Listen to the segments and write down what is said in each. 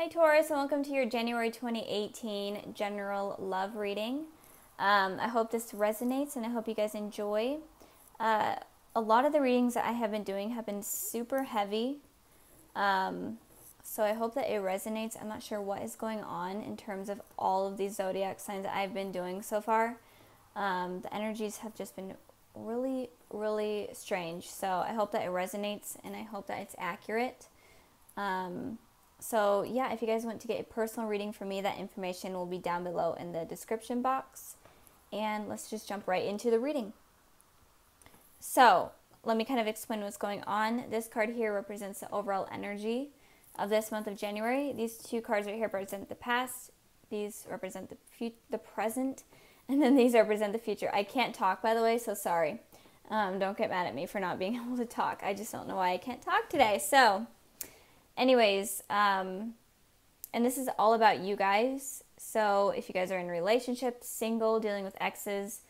Hi Taurus, and welcome to your January 2018 general love reading. I hope this resonates and I hope you guys enjoy. A lot of the readings that I have been doing have been super heavy, so I hope that it resonates. I'm not sure what is going on in terms of all of these zodiac signs that I've been doing so far. The energies have just been really strange, so I hope that it resonates and I hope that it's accurate. So yeah, if you guys want to get a personal reading from me, that information will be down below in the description box. And let's just jump right into the reading. So let me kind of explain what's going on. This card here represents the overall energy of this month of January. These two cards right here represent the past. These represent the present. And then these represent the future. I can't talk, by the way, so sorry. Don't get mad at me for not being able to talk. I just don't know why I can't talk today. So anyways, and this is all about you guys. So if you guys are in a relationship, single, dealing with exes,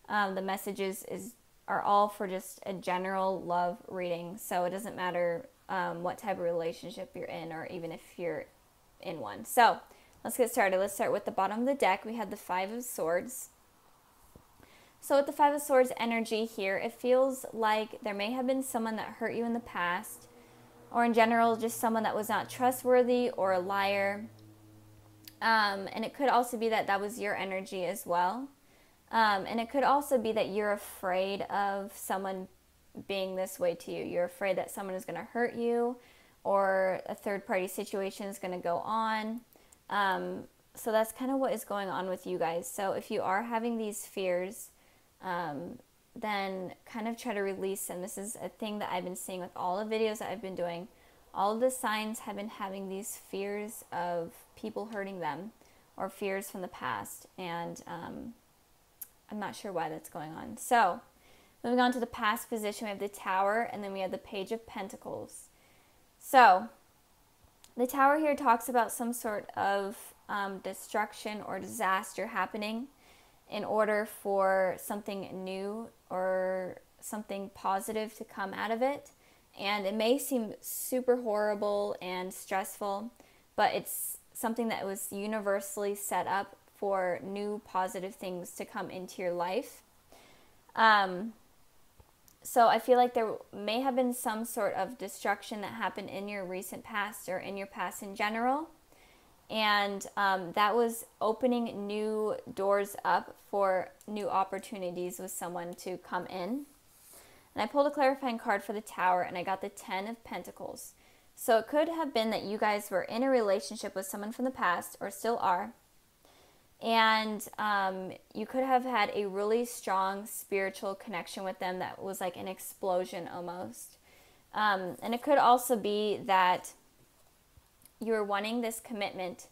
the messages are all for just a general love reading. So it doesn't matter what type of relationship you're in, or even if you're in one. So let's get started. Let's start with the bottom of the deck. We had the Five of Swords. So with the Five of Swords energy here, it feels like there may have been someone that hurt you in the past, or in general, just someone that was not trustworthy or a liar. And it could also be that that was your energy as well. And it could also be that you're afraid of someone being this way to you. You're afraid that someone is going to hurt you, or a third-party situation is going to go on. So that's kind of what is going on with you guys. So if you are having these fears, then kind of try to release them. This is a thing that I've been seeing with all the videos that I've been doing. All of the signs have been having these fears of people hurting them, or fears from the past, and I'm not sure why that's going on. So moving on to the past position, we have the Tower, and then we have the Page of Pentacles. So the Tower here talks about some sort of destruction or disaster happening in order for something new or something positive to come out of it. And it may seem super horrible and stressful, but it's something that was universally set up for new positive things to come into your life. So I feel like there may have been some sort of destruction that happened in your recent past, or in your past in general. And that was opening new doors up for new opportunities with someone to come in. And I pulled a clarifying card for the Tower, and I got the Ten of Pentacles. So it could have been that you guys were in a relationship with someone from the past, or still are. And you could have had a really strong spiritual connection with them that was like an explosion almost. And it could also be that you were wanting this commitment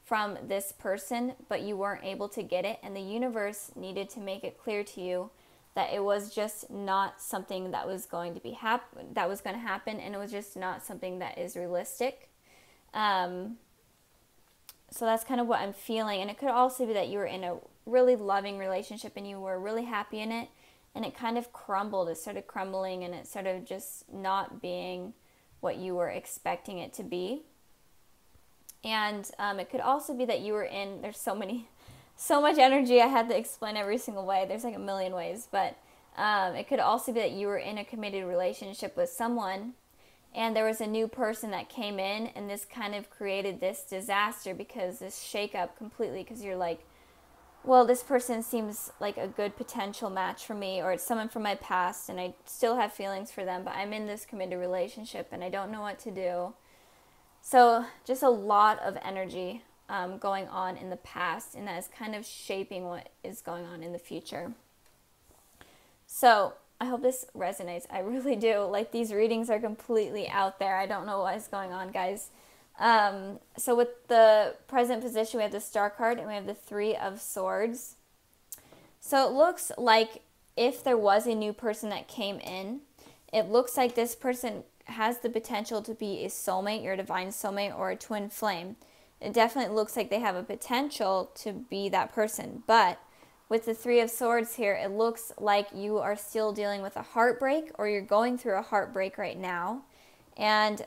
from this person, but you weren't able to get it, and the universe needed to make it clear to you that it was just not something that was going to be happen, and it was just not something that is realistic. So that's kind of what I'm feeling. And it could also be that you were in a really loving relationship and you were really happy in it, and it kind of crumbled. It started crumbling, and it started just not being what you were expecting it to be. And it could also be that you were in, there's so much energy, I had to explain every single way. There's like a million ways. But it could also be that you were in a committed relationship with someone, and there was a new person that came in, and this kind of created this disaster, because this shakeup completely, because you're like, well, this person seems like a good potential match for me, or it's someone from my past, and I still have feelings for them, but I'm in this committed relationship, and I don't know what to do. So just a lot of energy going on in the past, and that is kind of shaping what is going on in the future. So I hope this resonates. I really do. Like, these readings are completely out there. I don't know what is going on, guys. So with the present position, we have the Star card, and we have the Three of Swords. So it looks like if there was a new person that came in, it looks like this person has the potential to be a soulmate, your divine soulmate, or a twin flame. It definitely looks like they have a potential to be that person. But with the Three of Swords here, it looks like you are still dealing with a heartbreak, or you're going through a heartbreak right now. And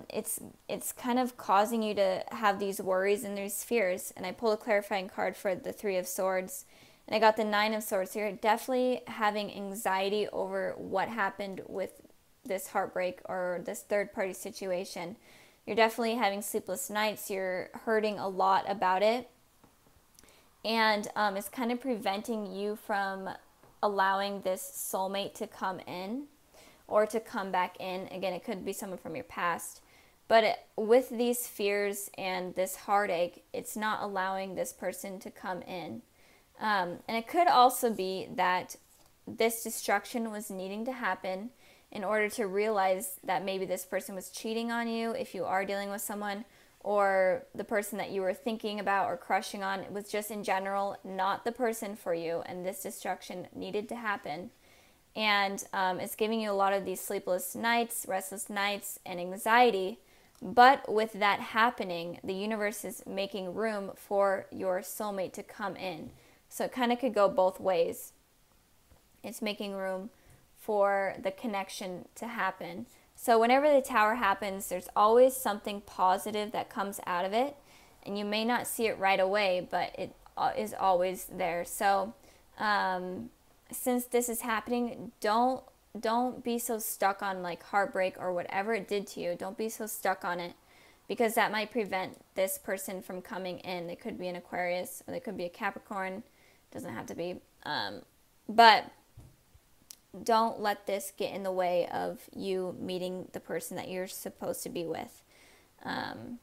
it's kind of causing you to have these worries and these fears. And I pulled a clarifying card for the Three of Swords, and I got the Nine of Swords. So you're definitely having anxiety over what happened with this heartbreak or this third-party situation. You're definitely having sleepless nights. You're hurting a lot about it. And it's kind of preventing you from allowing this soulmate to come in or to come back in. Again, it could be someone from your past. But with these fears and this heartache, it's not allowing this person to come in. And it could also be that this destruction was needing to happen in order to realize that maybe this person was cheating on you if you are dealing with someone, or the person that you were thinking about or crushing on was just in general not the person for you, and this destruction needed to happen. And it's giving you a lot of these sleepless nights, restless nights, and anxiety. But with that happening, the universe is making room for your soulmate to come in. So it kind of could go both ways. It's making room for the connection to happen. So whenever the Tower happens, there's always something positive that comes out of it. And you may not see it right away, but it is always there. So since this is happening, don't be so stuck on like heartbreak or whatever it did to you. Don't be so stuck on it, because that might prevent this person from coming in. They could be an Aquarius, or they could be a Capricorn. Doesn't have to be. But don't let this get in the way of you meeting the person that you're supposed to be with. And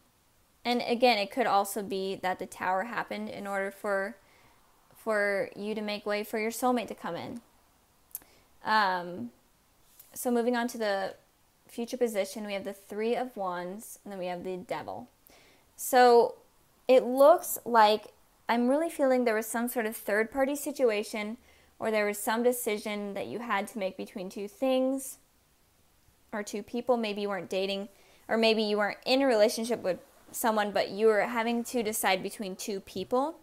again, it could also be that the Tower happened in order for you to make way for your soulmate to come in. So moving on to the future position, we have the Three of Wands, and then we have the Devil. So it looks like I'm really feeling there was some sort of third-party situation, or there was some decision that you had to make between two things or two people. Maybe you weren't dating, or maybe you weren't in a relationship with someone, but you were having to decide between two people.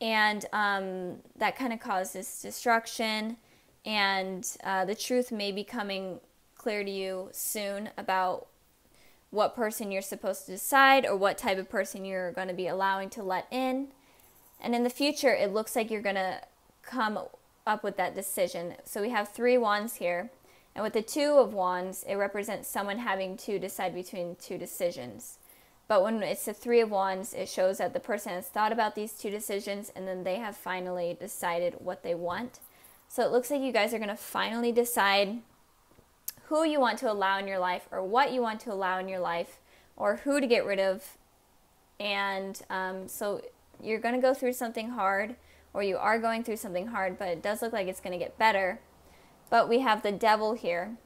And that kind of caused this destruction. And the truth may be coming clear to you soon about what person you're supposed to decide, or what type of person you're going to be allowing to let in. And in the future, it looks like you're going to come up with that decision. So we have 3 wands here. And with the 2 of wands, it represents someone having to decide between two decisions. But when it's the 3 of wands, it shows that the person has thought about these two decisions, and then they have finally decided what they want. So it looks like you guys are going to finally decide who you want to allow in your life, or what you want to allow in your life, or who to get rid of. And so you're going to go through something hard, or you are going through something hard, but it does look like it's going to get better. But we have the Devil here.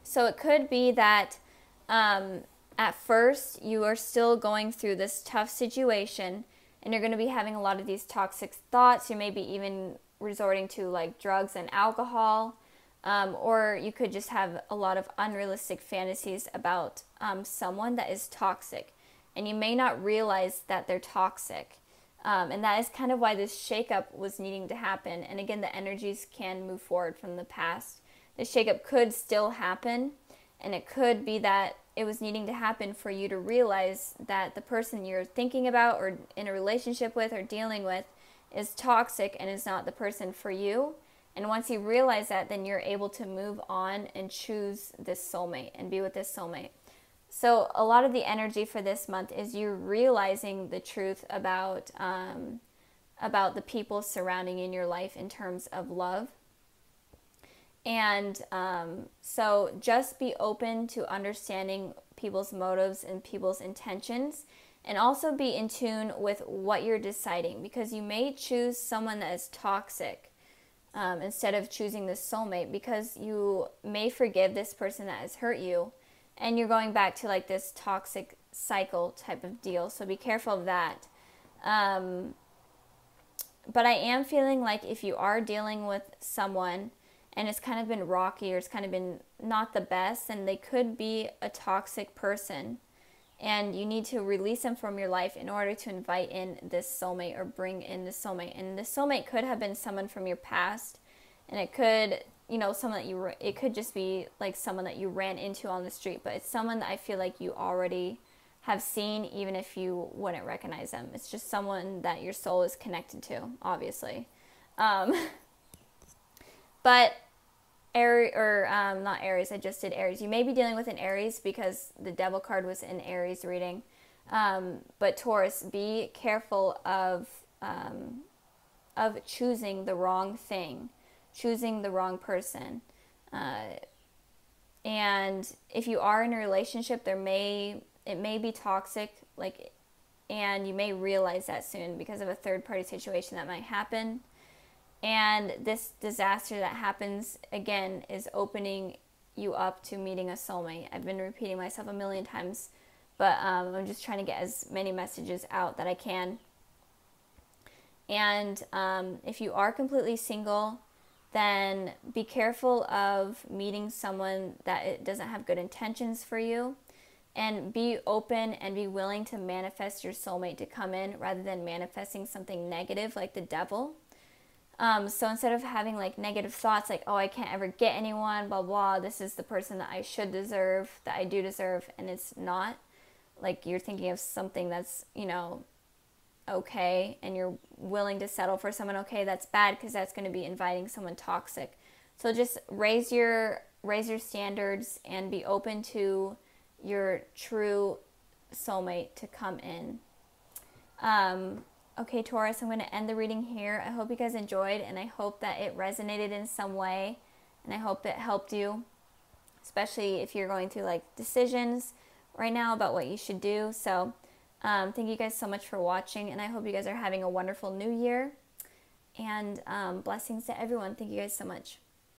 So it could be that at first you are still going through this tough situation, and you're going to be having a lot of these toxic thoughts. You may be even resorting to like drugs and alcohol, or you could just have a lot of unrealistic fantasies about someone that is toxic, and you may not realize that they're toxic. And that is kind of why this shakeup was needing to happen. And again, the energies can move forward from the past. The shakeup could still happen, and it could be that it was needing to happen for you to realize that the person you're thinking about, or in a relationship with, or dealing with is toxic and is not the person for you. And once you realize that, then you're able to move on and choose this soulmate and be with this soulmate. So a lot of the energy for this month is you realizing the truth about the people surrounding you in your life in terms of love. And so just be open to understanding people's motives and people's intentions, and also be in tune with what you're deciding, because you may choose someone that is toxic instead of choosing this soulmate, because you may forgive this person that has hurt you, and you're going back to like this toxic cycle type of deal. So be careful of that. But I am feeling like if you are dealing with someone and it's kind of been rocky, or it's kind of been not the best, then they could be a toxic person, and you need to release them from your life in order to invite in this soulmate, or bring in this soulmate. And this soulmate could have been someone from your past, and it could you know, someone that it could just be like someone that you ran into on the street, but it's someone that I feel like you already have seen, even if you wouldn't recognize them. It's just someone that your soul is connected to, obviously. But not Aries, I just did Aries. You may be dealing with an Aries because the Devil card was in Aries reading. But Taurus, be careful of choosing the wrong thing, choosing the wrong person. And if you are in a relationship, it may be toxic, like, and you may realize that soon because of a third party situation that might happen. And this disaster that happens, again, is opening you up to meeting a soulmate. I've been repeating myself a million times, but I'm just trying to get as many messages out that I can. And if you are completely single, then be careful of meeting someone that it doesn't have good intentions for you. And be open and be willing to manifest your soulmate to come in rather than manifesting something negative like the devil. So instead of having like negative thoughts like, oh, I can't ever get anyone, blah, blah, this is the person that I should deserve, that I do deserve, and it's not. Like, you're thinking of something that's, you know, okay, and you're willing to settle for someone okay, that's bad because that's going to be inviting someone toxic. So just raise your standards and be open to your true soulmate to come in. Okay, Taurus, I'm going to end the reading here. I hope you guys enjoyed, and I hope that it resonated in some way, and I hope it helped you, especially if you're going through like decisions right now about what you should do. So thank you guys so much for watching, and I hope you guys are having a wonderful new year, and blessings to everyone. Thank you guys so much.